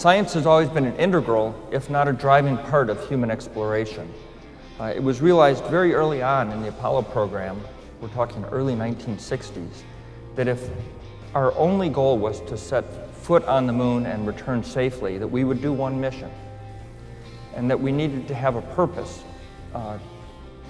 Science has always been an integral, if not a driving part of human exploration. It was realized very early on in the Apollo program, we're talking early 1960s, that if our only goal was to set foot on the moon and return safely, that we would do one mission, and that we needed to have a purpose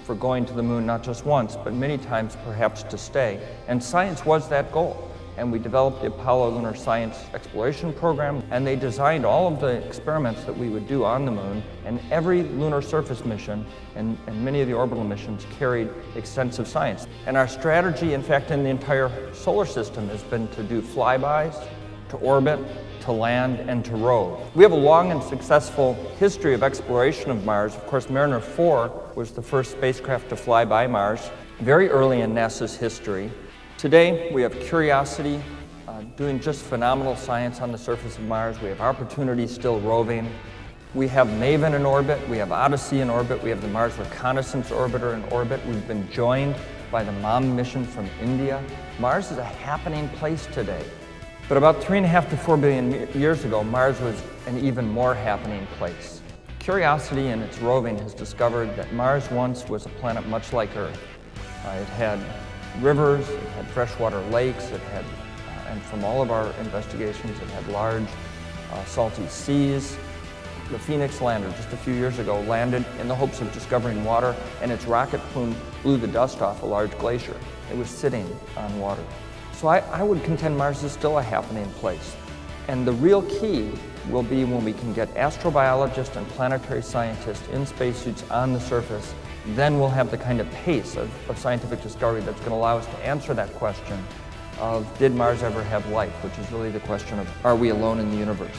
for going to the moon not just once, but many times perhaps to stay. And science was that goal. And we developed the Apollo Lunar Science Exploration Program, and they designed all of the experiments that we would do on the moon, and every lunar surface mission and many of the orbital missions carried extensive science. And our strategy, in fact, in the entire solar system has been to do flybys, to orbit, to land, and to rove. We have a long and successful history of exploration of Mars. Of course, Mariner 4 was the first spacecraft to fly by Mars, very early in NASA's history. Today, we have Curiosity doing just phenomenal science on the surface of Mars. We have Opportunity still roving. We have MAVEN in orbit. We have Odyssey in orbit. We have the Mars Reconnaissance Orbiter in orbit. We've been joined by the MOM mission from India. Mars is a happening place today. But about 3.5 to 4 billion years ago, Mars was an even more happening place. Curiosity in its roving has discovered that Mars once was a planet much like Earth. It had rivers, it had freshwater lakes, it had, and from all of our investigations, it had large salty seas. The Phoenix lander just a few years ago landed in the hopes of discovering water, and its rocket plume blew the dust off a large glacier. It was sitting on water. So I would contend Mars is still a happening place. And the real key will be when we can get astrobiologists and planetary scientists in spacesuits on the surface. Then we'll have the kind of pace of scientific discovery that's going to allow us to answer that question of, did Mars ever have life? Which is really the question of, are we alone in the universe?